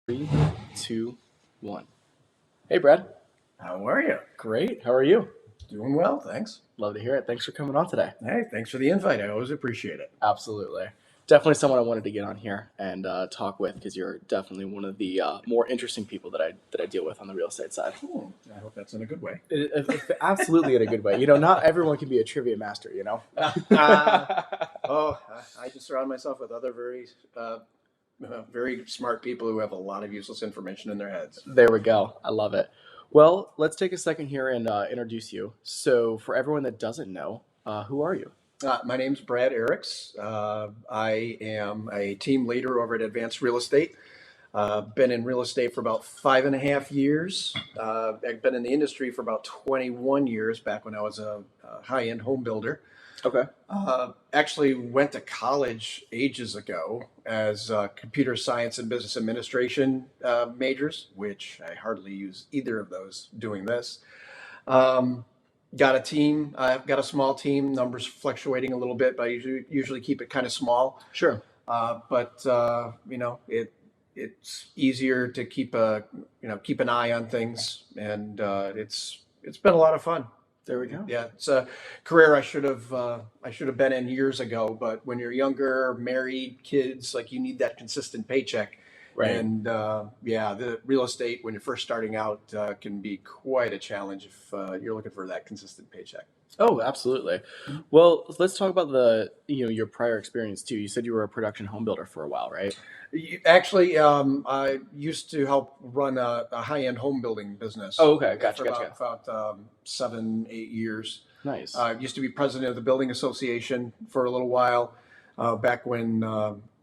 Three, two, one. Hey, Brad. How are you? Great. How are you? Doing well, thanks. Love to hear it. Thanks for coming on today. Hey, thanks for the invite. I always appreciate it. Absolutely. Definitely someone I wanted to get on here and talk with because you're definitely one of the more interesting people that I deal with on the real estate side. Cool. I hope that's in a good way. Absolutely in a good way. You know, not everyone can be a trivia master, you know? I just surround myself with other very smart people who have a lot of useless information in their heads. There we go. I love it. Well, let's take a second here and introduce you. So for everyone that doesn't know, who are you? My name's Brad Ericks. I am a team leader over at Advanced Real Estate. Been in real estate for about 5.5 years. I've been in the industry for about 21 years, back when I was a high-end home builder. Okay. Actually went to college ages ago as computer science and business administration majors, which I hardly use either of those doing this. Got a team. I've got a small team. Numbers fluctuating a little bit, but I usually keep it kind of small. Sure. But it's easier to keep an eye on things, and it's been a lot of fun. There we go. Yeah, it's a career I should have been in years ago. But when you're younger, married, kids, like, you need that consistent paycheck. Right. And the real estate, when you're first starting out, can be quite a challenge if you're looking for that consistent paycheck. Oh, absolutely. Well, let's talk about your prior experience too. You said you were a production home builder for a while, right? Actually, I used to help run a high-end home building business. Oh, okay. Gotcha. For about 7-8 years. Nice. I used to be president of the building association for a little while, back when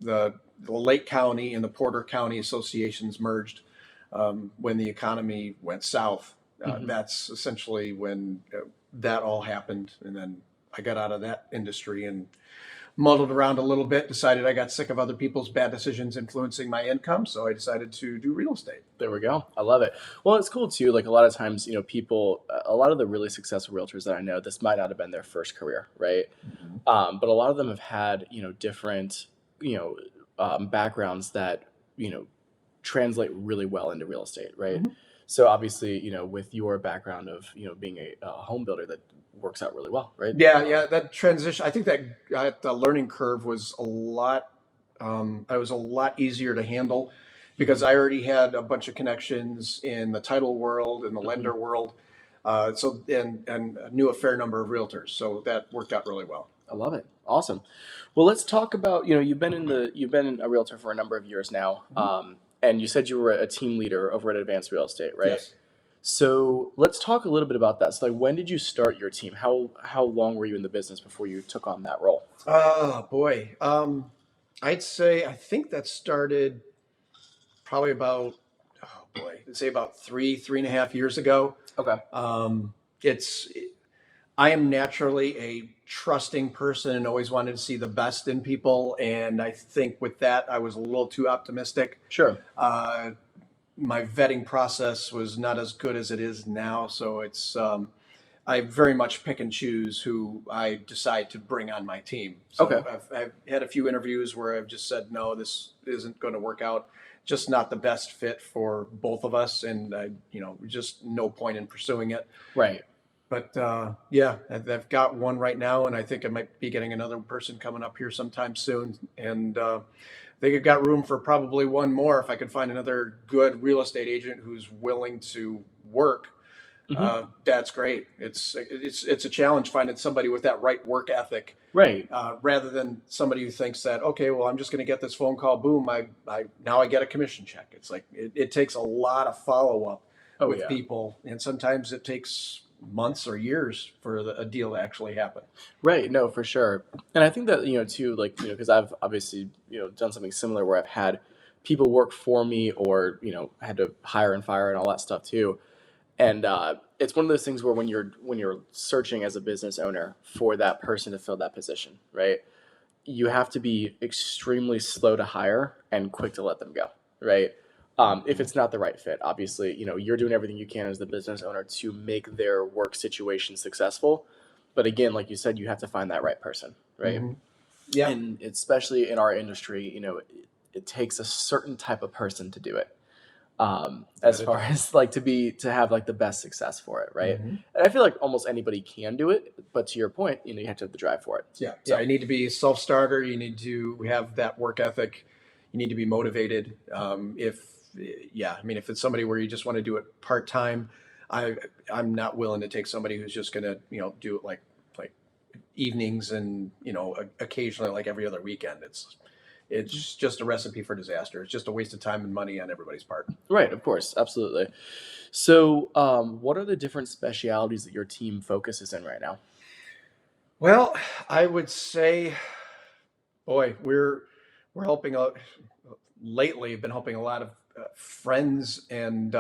the Lake County and the Porter County associations merged, when the economy went south. That's essentially when that all happened. And then I got out of that industry and muddled around a little bit, decided I got sick of other people's bad decisions influencing my income. So I decided to do real estate. There we go. I love it. Well, it's cool too. Like, a lot of times, a lot of the really successful realtors that I know, this might not have been their first career, right? But a lot of them have had, different, backgrounds that, translate really well into real estate, right? So obviously, with your background of, being a home builder, that works out really well, right? Yeah. That transition, I think that the learning curve was a lot easier to handle because I already had a bunch of connections in the title world and the lender world. And knew a fair number of realtors. So that worked out really well. I love it. Awesome. Well, let's talk about, you've been a realtor for a number of years now. And you said you were a team leader over at Advanced Real Estate, right? Yes. So let's talk a little bit about that. So, like, when did you start your team? How long were you in the business before you took on that role? Oh boy. I think that started probably about 3.5 years ago. Okay. I am naturally a trusting person and always wanted to see the best in people. And I think with that, I was a little too optimistic. Sure. My vetting process was not as good as it is now. So I very much pick and choose who I decide to bring on my team. So Okay. I've had a few interviews where I've just said, no, this isn't going to work out. Just not the best fit for both of us. And just no point in pursuing it. Right. But I've got one right now, and I think I might be getting another person coming up here sometime soon. And I think I've got room for probably one more if I could find another good real estate agent who's willing to work. That's great. It's a challenge finding somebody with that right work ethic, right? Rather than somebody who thinks that, okay, well, I'm just going to get this phone call, boom, now I get a commission check. It's like it takes a lot of follow up with people, and sometimes it takes months or years for a deal to actually happen. Right. No, for sure. And I think that, too, like, because I've obviously, done something similar where I've had people work for me or, had to hire and fire and all that stuff too. And it's one of those things where when you're searching as a business owner for that person to fill that position, right, you have to be extremely slow to hire and quick to let them go, right? If it's not the right fit, obviously, you're doing everything you can as the business owner to make their work situation successful. But again, like you said, you have to find that right person, right? Yeah. And especially in our industry, it takes a certain type of person to do it. as far as like to have like the best success for it, right? Mhm. And I feel like almost anybody can do it, but to your point, you have to have the drive for it. Yeah. So Yeah. You need to be a self-starter. You need to have that work ethic. You need to be motivated. I mean, if it's somebody where you just want to do it part-time, I'm not willing to take somebody who's just going to, do it like evenings and, occasionally like every other weekend. It's just a recipe for disaster. It's just a waste of time and money on everybody's part. right, of course, absolutely. So, what are the different specialities that your team focuses in right now? Well, I would say, boy, we're helping out lately. Been helping a lot of friends and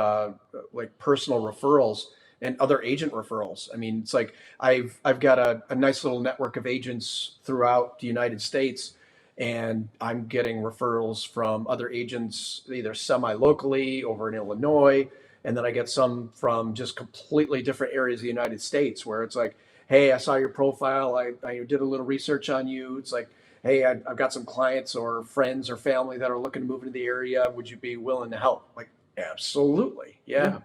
like personal referrals and other agent referrals. I mean, it's like I've got a nice little network of agents throughout the United States, and I'm getting referrals from other agents either semi-locally over in Illinois, and then I get some from just completely different areas of the United States where it's like, hey, I saw your profile, I did a little research on you. It's like, hey, I've got some clients or friends or family that are looking to move into the area. Would you be willing to help? Like, absolutely. Yeah. Yeah,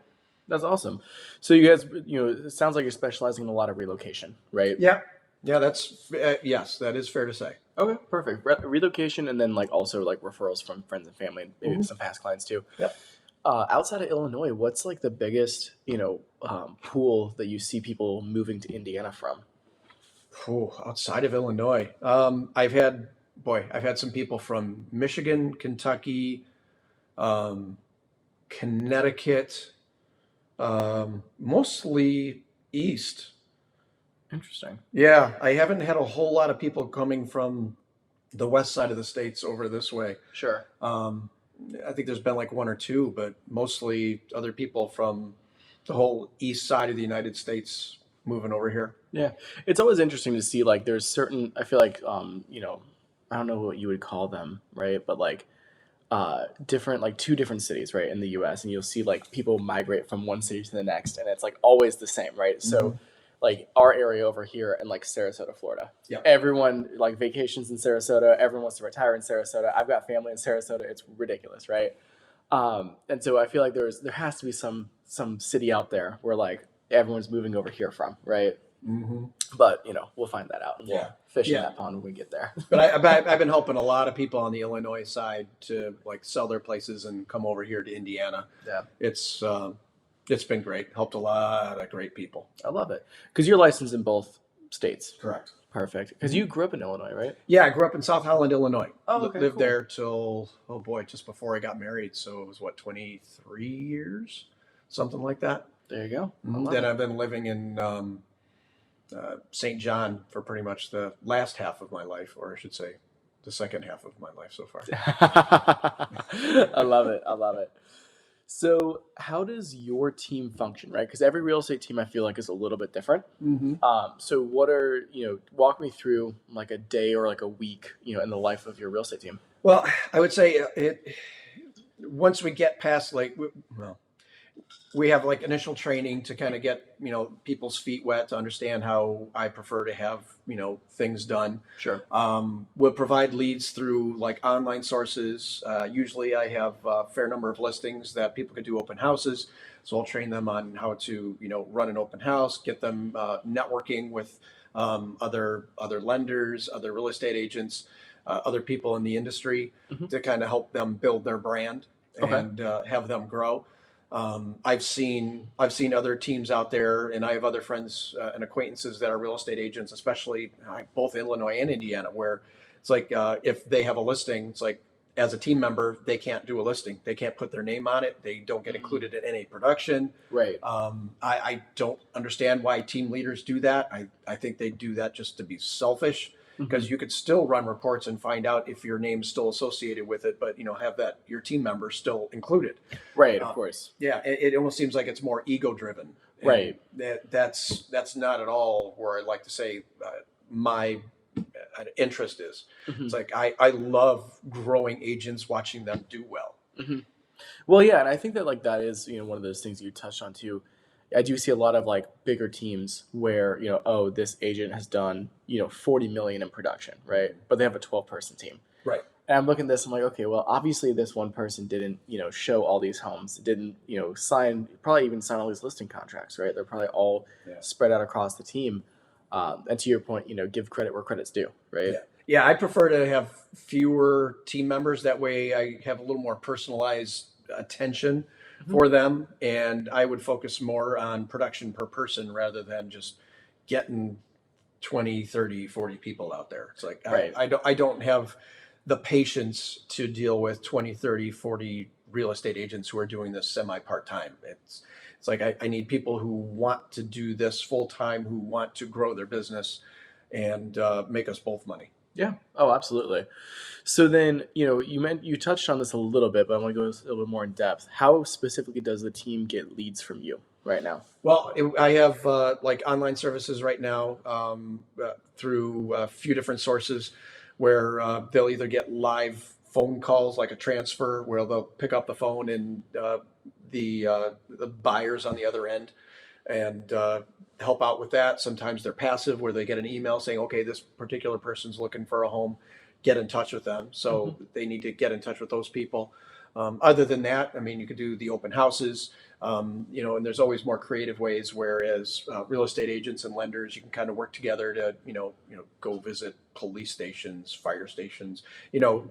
that's awesome. So you guys, it sounds like you're specializing in a lot of relocation, right? Yeah. Yeah. That's, yes, that is fair to say. Okay, perfect. Relocation, and then like also like referrals from friends and family, and maybe some past clients too. Yep. Outside of Illinois, what's like the biggest, pool that you see people moving to Indiana from? Outside of Illinois, I've had some people from Michigan, Kentucky, um, Connecticut, mostly east. Interesting. Yeah, I haven't had a whole lot of people coming from the west side of the states over this way. Sure. I think there's been like one or two, but mostly other people from the whole east side of the United States moving over here. Yeah, it's always interesting to see like there's certain. I feel like I don't know what you would call them, right? But like different like two different cities, right, in the U.S. and you'll see like people migrate from one city to the next, and it's like always the same, right? So like our area over here in like Sarasota, Florida. Yeah. Everyone like vacations in Sarasota. Everyone wants to retire in Sarasota. I've got family in Sarasota. It's ridiculous, right? And so I feel like there has to be some city out there where like everyone's moving over here from, right? Mm-hmm. But we'll find that out. And we'll fish in Yeah. that pond when we get there. But I've been helping a lot of people on the Illinois side to like sell their places and come over here to Indiana. Yeah. It's been great. Helped a lot of great people. I love it because you're licensed in both states. Correct. Perfect. Because you grew up in Illinois, right? Yeah, I grew up in South Holland, Illinois. Oh, okay, Lived cool. there till, just before I got married. So it was 23 years, something like that. There you go. Then I've been living in St. John for pretty much the last half of my life, or I should say the second half of my life so far. I love it. I love it. So how does your team function, right? Because every real estate team I feel like is a little bit different. Mm-hmm. So what are, walk me through like a day or like a week, in the life of your real estate team. Well, I would say once we get past we have like initial training to kind of get, people's feet wet to understand how I prefer to have, things done. Sure. We'll provide leads through like online sources. Usually I have a fair number of listings that people can do open houses. So I'll train them on how to, run an open house, get them networking with other lenders, other real estate agents, other people in the industry to kind of help them build their brand and have them grow. I've seen other teams out there, and I have other friends and acquaintances that are real estate agents, especially both Illinois and Indiana, where it's like if they have a listing, it's like as a team member, they can't do a listing. They can't put their name on it. They don't get included in any production. Right. I don't understand why team leaders do that. I think they do that just to be selfish. Because you could still run reports and find out if your name's still associated with it, but have that your team member still included. Right, of course. Yeah, it almost seems like it's more ego driven. Right. That's not at all where I'd like to say my interest is. It's like I love growing agents, watching them do well. Well, yeah, and I think that like that is one of those things you touched on too. I do see a lot of like bigger teams where, this agent has done, 40 million in production, right? But they have a 12-person team. Right. And I'm looking at this, I'm like, okay, well, obviously this one person didn't, show all these homes, didn't, probably even sign all these listing contracts, right? They're probably all spread out across the team. And to your point, give credit where credit's due, right? Yeah, I prefer to have fewer team members. That way I have a little more personalized attention for them. And I would focus more on production per person rather than just getting 20, 30, 40 people out there. It's like, Right. I don't have the patience to deal with 20, 30, 40 real estate agents who are doing this semi part-time. It's like, I need people who want to do this full-time, who want to grow their business and make us both money. Yeah. Oh, absolutely. So then, you touched on this a little bit, but I want to go a little bit more in depth. How specifically does the team get leads from you right now? Well, I have like online services right now through a few different sources where they'll either get live phone calls, like a transfer, where they'll pick up the phone and the buyers on the other end and help out with that. Sometimes they're passive, where they get an email saying, okay, this particular person's looking for a home, get in touch with them. So they need to get in touch with those people. Other than that, I mean, you could do the open houses, and there's always more creative ways, whereas real estate agents and lenders, you can kind of work together to, go visit police stations, fire stations,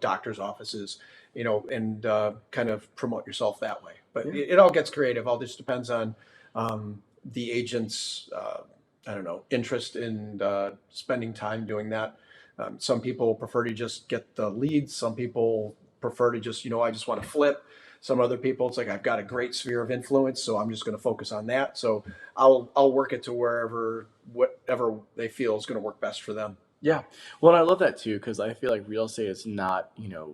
doctors' offices, and kind of promote yourself that way. But it all gets creative. All this depends on the agent's, interest in spending time doing that. Some people prefer to just get the leads. Some people prefer to just, I just want to flip. Some other people, it's like, I've got a great sphere of influence, so I'm just going to focus on that. So I'll work it to whatever they feel is going to work best for them. Yeah. Well, I love that too, because I feel like real estate is not,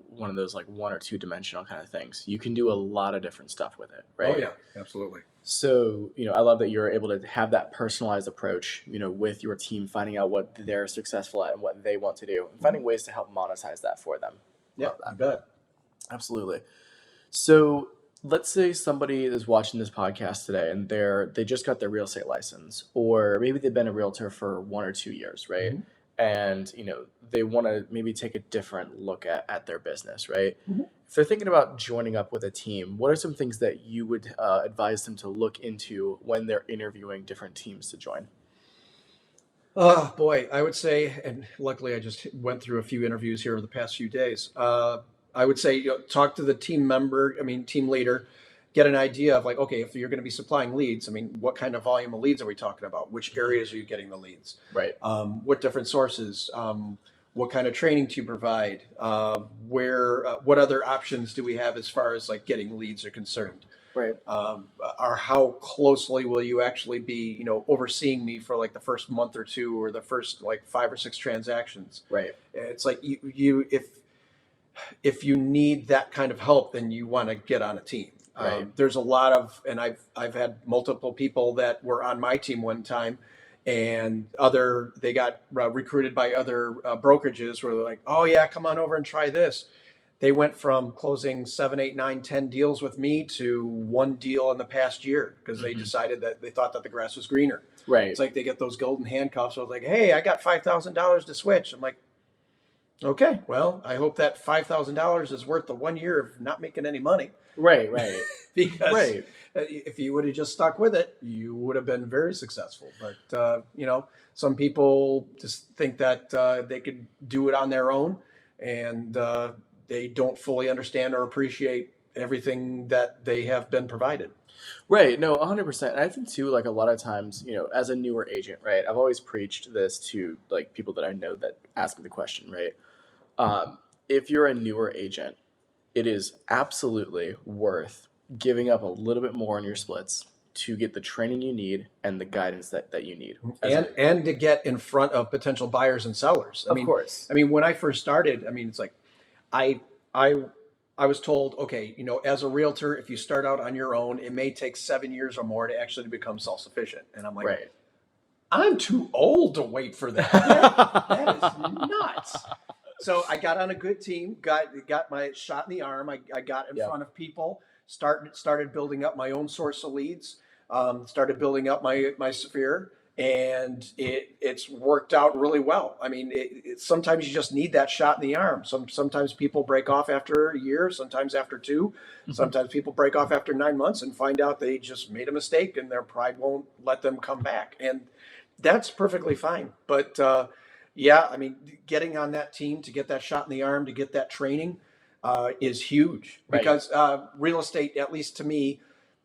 one of those like one or two dimensional kind of things. You can do a lot of different stuff with it, right? Oh, yeah, absolutely. So, I love that you're able to have that personalized approach, with your team, finding out what they're successful at and what they want to do, and finding ways to help monetize that for them. Yeah, I bet. Absolutely. So let's say somebody is watching this podcast today and they just got their real estate license, or maybe they've been a realtor for 1 or 2 years, right? Mm-hmm. And, they want to maybe take a different look at their business, right? Mm-hmm. If they're thinking about joining up with a team, what are some things that you would advise them to look into when they're interviewing different teams to join? Oh, boy, I would say, and luckily I just went through a few interviews here over the past few days. I would say, talk to the team leader, get an idea of like, okay, if you're going to be supplying leads, I mean, what kind of volume of leads are we talking about? Which areas are you getting the leads? Right. What different sources? What kind of training do you provide? What other options do we have as far as like getting leads are concerned? Right. Or how closely will you actually be, overseeing me for like the first month or two, or the first like 5 or 6 transactions? Right. It's like if you need that kind of help, then you want to get on a team. Right. There's a lot of, and I've had multiple people that were on my team one time, and they got recruited by other brokerages where they're like, oh yeah, come on over and try this. They went from closing 7, 8, 9, 10 deals with me to 1 deal in the past year because they decided that they thought that the grass was greener. Right. It's like they get those golden handcuffs. So I was like, hey, I got $5,000 to switch. I'm like, okay, well, I hope that $5,000 is worth the 1 year of not making any money. Right. Because if you would have just stuck with it, you would have been very successful. But, some people just think that they could do it on their own, and they don't fully understand or appreciate everything that they have been provided. Right. No, 100%. And I think too, like a lot of times, as a newer agent, right, I've always preached this to like people that I know that ask me the question, right? If you're a newer agent, it is absolutely worth giving up a little bit more on your splits to get the training you need and the guidance that you need. And to get in front of potential buyers and sellers. Of course. I mean, when I first started, it's like, I was told, okay, as a realtor, if you start out on your own, it may take 7 years or more to actually become self-sufficient. And I'm like, right. I'm too old to wait for that. That is nuts. So I got on a good team, got my shot in the arm. I got in front of people, started building up my own source of leads, started building up my sphere. and it's worked out really well. I mean, sometimes you just need that shot in the arm. Sometimes people break off after a year, sometimes after two, sometimes people break off after 9 months and find out they just made a mistake and their pride won't let them come back, and that's perfectly fine. But yeah, I mean, getting on that team to get that shot in the arm, to get that training, is huge, Right. because real estate, at least to me,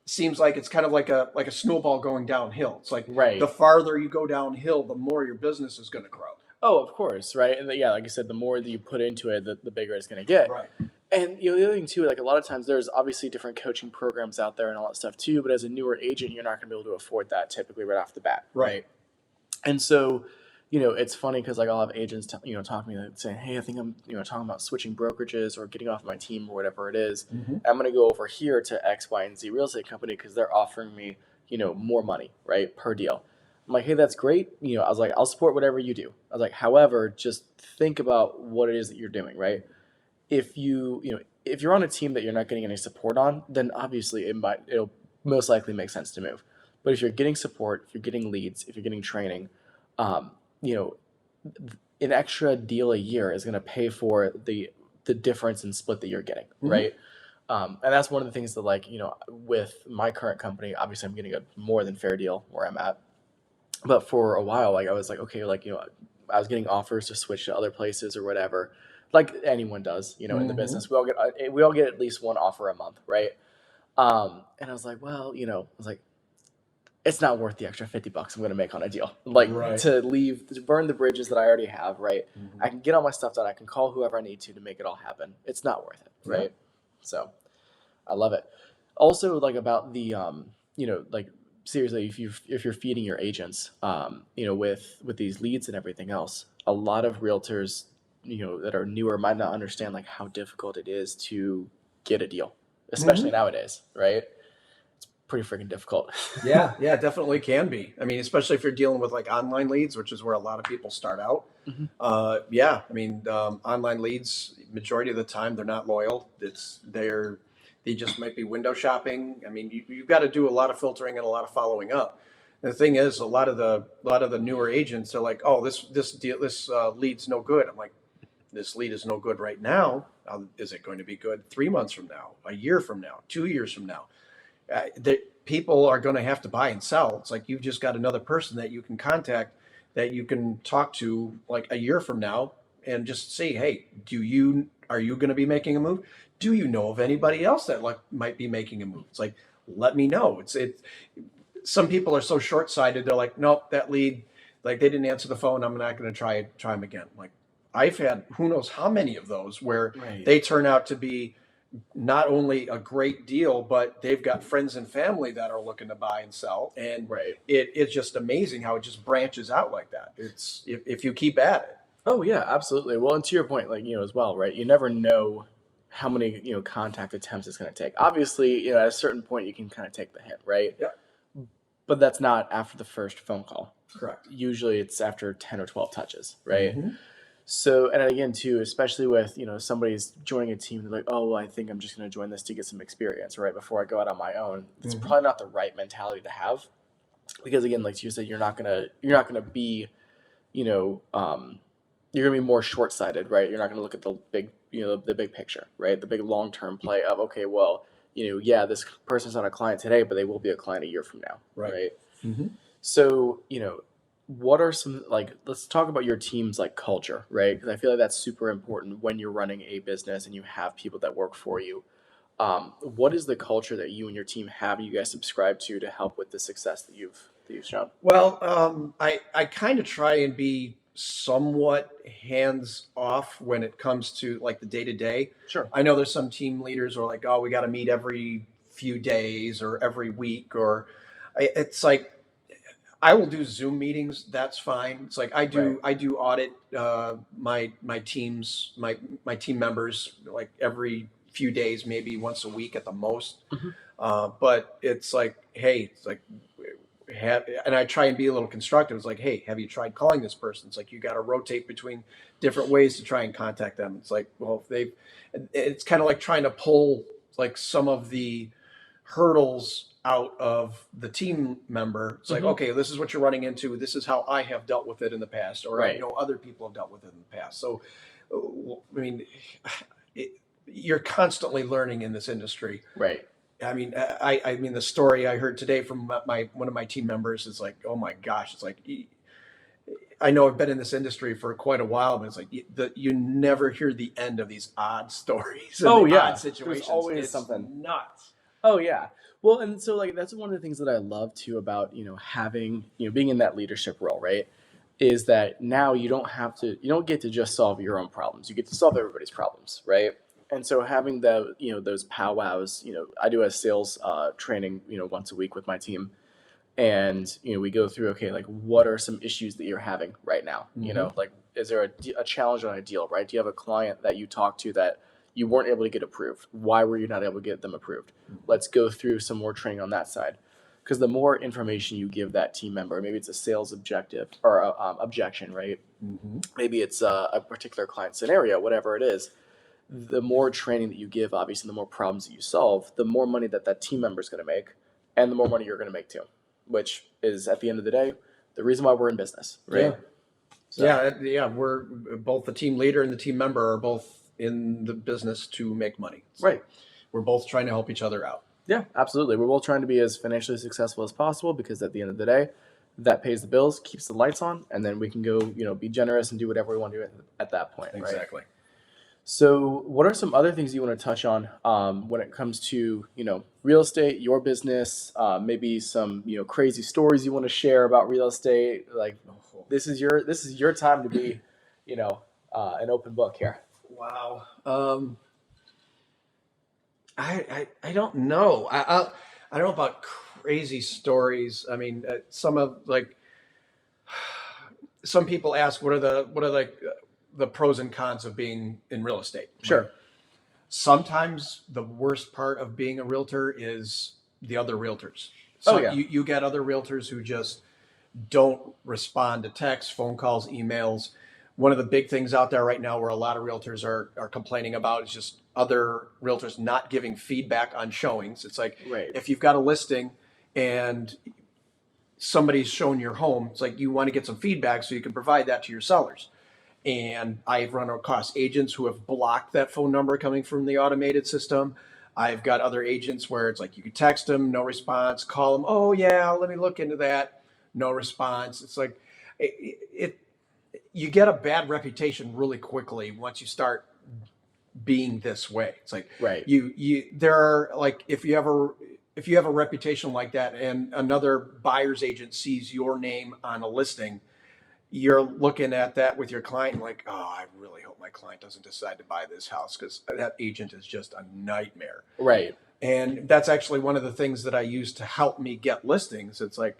seems like it's kind of like a snowball going downhill. It's like Right. the farther you go downhill, the more your business is going to grow. Oh, of course, right? And yeah, like I said, the more that you put into it, the bigger it's going to get. Right. And the other thing too, like a lot of times there's obviously different coaching programs out there and all that stuff too, but as a newer agent, you're not going to be able to afford that typically right off the bat, right? And so, it's funny because like I'll have agents, talk to me like saying, "Hey, I think I'm, talking about switching brokerages or getting off my team or whatever it is. Mm-hmm. I'm going to go over here to X, Y, and Z real estate company because they're offering me, more money, right, per deal." I'm like, "Hey, that's great." I was like, "I'll support whatever you do." I was like, "However, just think about what it is that you're doing, right? If if you're on a team that you're not getting any support on, then obviously it'll most likely make sense to move. But if you're getting support, if you're getting leads, if you're getting training, um, an extra deal a year is going to pay for the difference in split that you're getting, right? And that's one of the things that, like, with my current company, obviously I'm getting a more than fair deal where I'm at. But for a while, like I was like, okay, like, I was getting offers to switch to other places or whatever, like anyone does, in the business. We all get at least one offer a month, right? And I was like, well, it's not worth the extra $50 I'm going to make on a deal, like to burn the bridges that I already have, right? I can get all my stuff done. I can call whoever I need to make it all happen. It's not worth it, right? Yeah. So I love it. Also, like about the, like seriously, if you're feeding your agents, with these leads and everything else, a lot of realtors, that are newer might not understand like how difficult it is to get a deal, especially nowadays, right? Pretty freaking difficult. Yeah, definitely can be. I mean, especially if you're dealing with like online leads, which is where a lot of people start out. Yeah, I mean, online leads, majority of the time, they're not loyal. They just might be window shopping. I mean, you've got to do a lot of filtering and a lot of following up. And the thing is, a lot of the newer agents are like, "Oh, this lead's no good." I'm like, "This lead is no good right now. Is it going to be good 3 months from now, a year from now, 2 years from now?" People are going to have to buy and sell. It's like you've just got another person that you can contact, that you can talk to like a year from now and just say, "Hey, are you going to be making a move? Do you know of anybody else that might be making a move?" It's like, let me know. Some people are so short-sighted. They're like, "Nope, that lead, like they didn't answer the phone. I'm not going to try them again." Like I've had who knows how many of those where they turn out to be not only a great deal, but they've got friends and family that are looking to buy and sell. And it's just amazing how it just branches out like that. It's if you keep at it. Oh yeah, absolutely. Well, and to your point, like, as well, right? You never know how many, contact attempts it's going to take. Obviously, at a certain point you can kind of take the hint, right? Yeah. But that's not after the first phone call. Correct. Usually it's after 10 or 12 touches, right? So, and again, too, especially with, somebody's joining a team, they're like, "Oh, well, I think I'm just going to join this to get some experience, right, before I go out on my own." It's probably not the right mentality to have, because again, like you said, you're not going to be, you're going to be more short-sighted, right? You're not going to look at the big, the big picture, right? The big long-term play of, okay, well, yeah, this person's not a client today, but they will be a client a year from now, right? So, what are some, like, let's talk about your team's like culture, right? Because I feel like that's super important when you're running a business and you have people that work for you. What is the culture that you and your team have, you guys subscribe to help with the success that you've shown? Well, I kind of try and be somewhat hands off when it comes to like the day to day. Sure. I know there's some team leaders who are like, "Oh, we got to meet every few days or every week," or it's like, I will do Zoom meetings. That's fine. It's like I do audit my teams, my team members like every few days, maybe once a week at the most. But it's like, hey, it's like and I try and be a little constructive. It's like, "Hey, have you tried calling this person?" It's like you got to rotate between different ways to try and contact them. It's like, well, it's kind of like trying to pull like some of the hurdles out of the team member. It's like, Mhm. okay, this is what you're running into. This is how I have dealt with it in the past, or I Right. know other people have dealt with it in the past. So, I mean, you're constantly learning in this industry. Right. I mean, I mean, the story I heard today from one of my team members is like, oh my gosh, it's like, I know I've been in this industry for quite a while, but it's like you never hear the end of these odd stories and Oh the yeah. odd There's situations. always It's something. nuts. Oh yeah. Well, and so like that's one of the things that I love too about, having, being in that leadership role, right? Is that now you don't get to just solve your own problems. You get to solve everybody's problems, right? And so having those powwows, I do a sales training, once a week with my team. And, we go through, okay, like what are some issues that you're having right now? Like, is there a challenge on a deal, right? Do you have a client that you talk to that you weren't able to get approved? Why were you not able to get them approved? Let's go through some more training on that side. Because the more information you give that team member, maybe it's a sales objective or a, objection, right? Maybe it's a particular client scenario, whatever it is. The more training that you give, obviously, the more problems that you solve, the more money that team member is going to make, and the more money you're going to make too, which is at the end of the day, the reason why we're in business, right? Yeah. So, Yeah. We're both the team leader and the team member are both in the business to make money. So right. we're both trying to help each other out. Yeah, absolutely. We're both trying to be as financially successful as possible because at the end of the day, that pays the bills, keeps the lights on, and then we can go, be generous and do whatever we want to do at that point, right? Exactly. So, what are some other things you want to touch on when it comes to real estate, your business? Maybe some crazy stories you want to share about real estate. Like this is your time to be an open book here. Wow. I don't know. I don't know about crazy stories. I mean, some people ask what are the pros and cons of being in real estate. Sure. Sometimes the worst part of being a realtor is the other realtors. So you get other realtors who just don't respond to texts, phone calls, emails. One of the big things out there right now where a lot of realtors are complaining about is just other realtors not giving feedback on showings. It's like if you've got a listing and somebody's shown your home, it's like you want to get some feedback so you can provide that to your sellers. And I've run across agents who have blocked that phone number coming from the automated system. I've got other agents where it's like you can text them, no response, call them, oh yeah, let me look into that, no response. It's like you get a bad reputation really quickly once you start being this way. It's like there are like if you have a reputation like that and another buyer's agent sees your name on a listing, you're looking at that with your client like, oh, I really hope my client doesn't decide to buy this house because that agent is just a nightmare. Right. And that's actually one of the things that I use to help me get listings. It's like,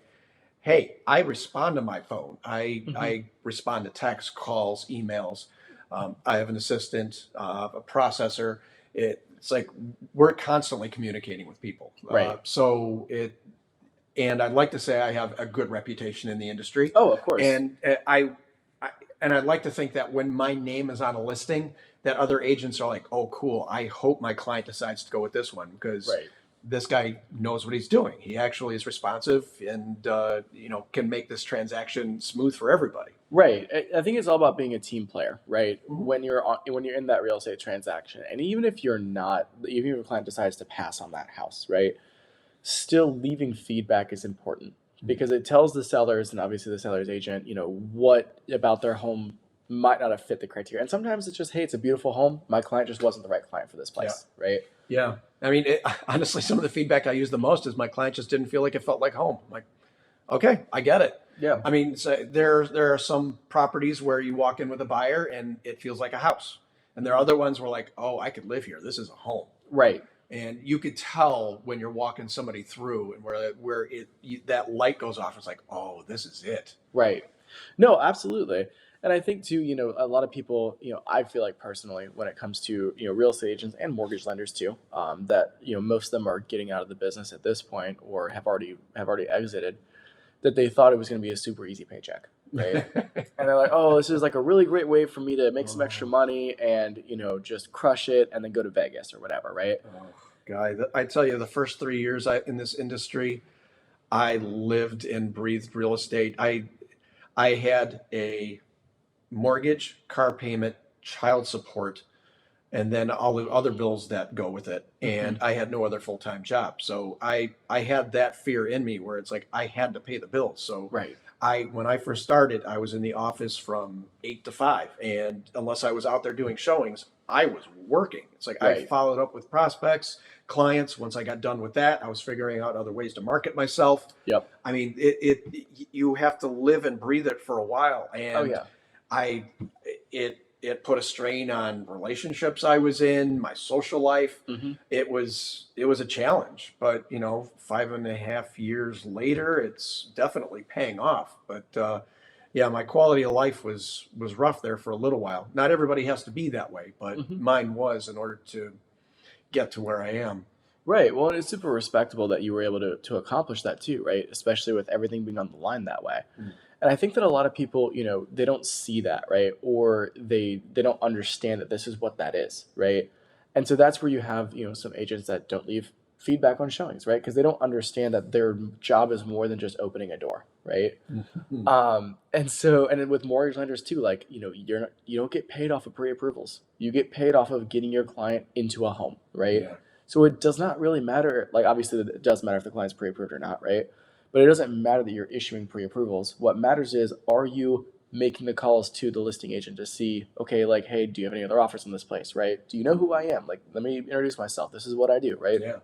hey, I respond to my phone. I respond to texts, calls, emails. I have an assistant, a processor. It's like we're constantly communicating with people. Right. And I'd like to say I have a good reputation in the industry. Oh, of course. And I'd like to think that when my name is on a listing, that other agents are like, oh, cool. I hope my client decides to go with this one because this guy knows what he's doing. He actually is responsive and can make this transaction smooth for everybody. Right. I think it's all about being a team player, right? When you're in that real estate transaction, and even if you're not, even if your client decides to pass on that house, right? Still leaving feedback is important because it tells the sellers and obviously the seller's agent, what about their home might not have fit the criteria. And sometimes it's just, hey, it's a beautiful home. My client just wasn't the right client for this place, right? Yeah. I mean, honestly, some of the feedback I use the most is my client just didn't feel like it felt like home. I'm like, okay, I get it. Yeah. I mean, so there are some properties where you walk in with a buyer and it feels like a house. And there are other ones where like, oh, I could live here. This is a home. Right. And you could tell when you're walking somebody through and where that light goes off. It's like, oh, this is it. Right. No, absolutely. And I think too, a lot of people, I feel like personally, when it comes to, real estate agents and mortgage lenders too, that, most of them are getting out of the business at this point or have already exited, that they thought it was going to be a super easy paycheck. Right. And they're like, oh, this is like a really great way for me to make some extra money and, just crush it and then go to Vegas or whatever. Right. guy. I tell you, the first 3 years in this industry, I lived and breathed real estate. I had a mortgage, car payment, child support, and then all the other bills that go with it. And Hmm. I had no other full-time job. So I had that fear in me where it's like I had to pay the bills. So Right. when I first started, I was in the office from 8 to 5. And unless I was out there doing showings, I was working. It's like I Right. followed up with prospects, clients. Once I got done with that, I was figuring out other ways to market myself. Yep. I mean, you have to live and breathe it for a while. Oh And yeah. I it put a strain on relationships I was in, my social life. Hmm. It was a challenge, but 5.5 years later, it's definitely paying off. But yeah, my quality of life was rough there for a little while. Not everybody has to be that way, but Hmm. mine was in order to get to where I am. Right. Well, it's super respectable that you were able to accomplish that too, right? Especially with everything being on the line that way. Mm. And I think that a lot of people, they don't see that, right? Or they don't understand that this is what that is, right? And so that's where you have, some agents that don't leave feedback on showings, right? Because they don't understand that their job is more than just opening a door, right? Mhm. And then with mortgage lenders too, like, you don't get paid off of pre-approvals. You get paid off of getting your client into a home, right? Yeah. So it does not really matter. Like, obviously it does matter if the client's pre-approved or not, right? But it doesn't matter that you're issuing pre-approvals. What matters is, are you making the calls to the listing agent to see, okay, like, hey, do you have any other offers in this place, right? Do you know who I am? Like, let me introduce myself. This is what I do, right? Yeah.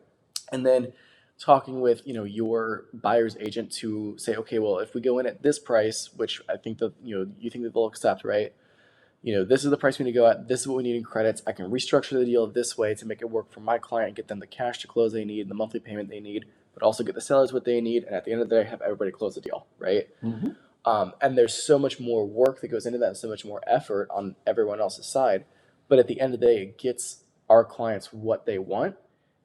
And then talking with your buyer's agent to say, okay, well, if we go in at this price, which I think that you think that they'll accept, right? This is the price we need to go at. This is what we need in credits. I can restructure the deal this way to make it work for my client, get them the cash to close they need, the monthly payment they need, but also get the sellers what they need, and at the end of the day, have everybody close the deal, right? Hmm. And there's so much more work that goes into that, and so much more effort on everyone else's side. But at the end of the day, it gets our clients what they want,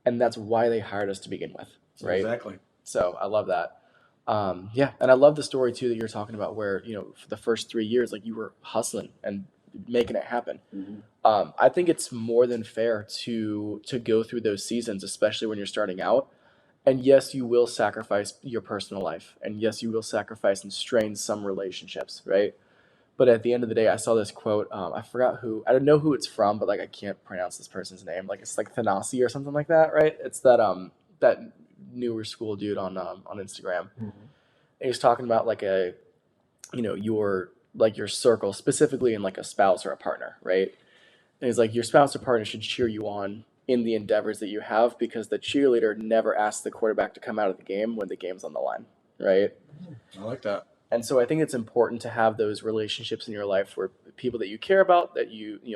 and that's why they hired us to begin with, right? Exactly. So I love that. Yeah, and I love the story too that you're talking about, where for the first 3 years, like, you were hustling and making it happen. Hmm. I think it's more than fair to go through those seasons, especially when you're starting out. And yes, you will sacrifice your personal life, and yes, you will sacrifice and strain some relationships, right? But at the end of the day, I saw this quote. I forgot who. I don't know who it's from, but like, I can't pronounce this person's name. Like, it's like Thanasi or something like that, right? It's that newer school dude on Instagram. Hmm. And he's talking about like your circle, specifically in like a spouse or a partner, right? And he's like, your spouse or partner should cheer you on in the endeavors that you have, because the cheerleader never asks the quarterback to come out of the game when the game's on the line, right? I like that. And so I think it's important to have those relationships in your life where people that you care about, that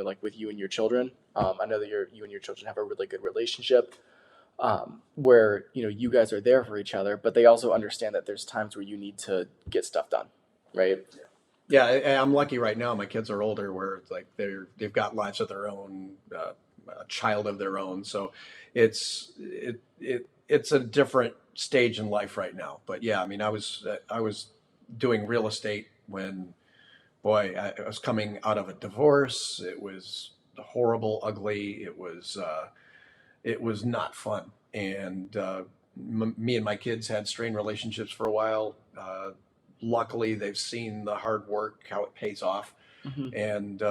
like with you and your children. I know that you and your children have a really good relationship, where you guys are there for each other, but they also understand that there's times where you need to get stuff done, right? Yeah, I'm lucky right now. My kids are older, where it's like they've got lives of their own, a child of their own. So it's a different stage in life right now. But yeah, I mean, I was doing real estate when, boy, I was coming out of a divorce. It was horrible, ugly. It was not fun, and me and my kids had strained relationships for a while. Luckily, they've seen the hard work, how it pays off, Hmm. and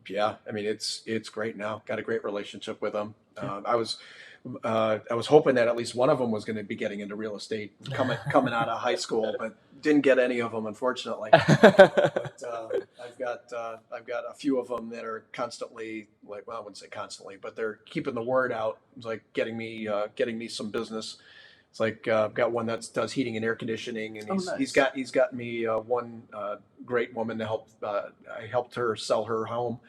yeah, I mean, it's great now. Got a great relationship with them. I was hoping that at least one of them was going to be getting into real estate coming out of high school, but didn't get any of them, unfortunately. But I've got a few of them that are constantly, like, well, I wouldn't say constantly, but they're keeping the word out. It's like getting me some business. It's like I've got one that does heating and air conditioning, and Oh, he's nice. got me one great woman to help. I helped her sell her home.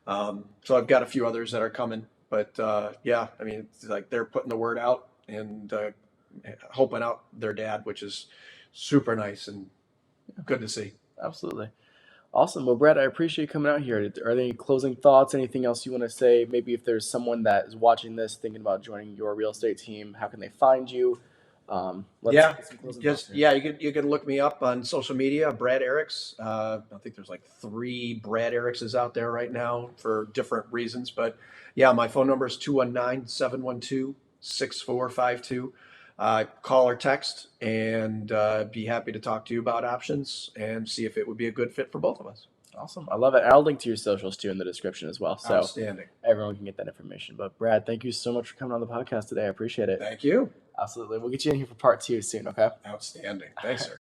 So I've got a few others that are coming, but yeah, I mean, it's like they're putting the word out and helping out their dad, which is super nice and good to see. Absolutely. Awesome. Well, Brad, I appreciate you coming out here. Are there any closing thoughts? Anything else you want to say? Maybe if there's someone that is watching this thinking about joining your real estate team, how can they find you? Let's Yeah, get some closing thoughts just here. yeah, you can look me up on social media, Brad Ericks. I think there's like 3 Brad Erickses out there right now for different reasons, but yeah, my phone number is 219-712-8255. 888-878-6452. Call or text, and be happy to talk to you about options and see if it would be a good fit for both of us. Awesome. I love it. I'll link to your socials too in the description as well. So Outstanding. everyone can get that information. But Brad, thank you so much for coming on the podcast today. I appreciate it. Thank you. Absolutely. We'll get you in here for part 2 soon, okay? Outstanding. Thanks, sir.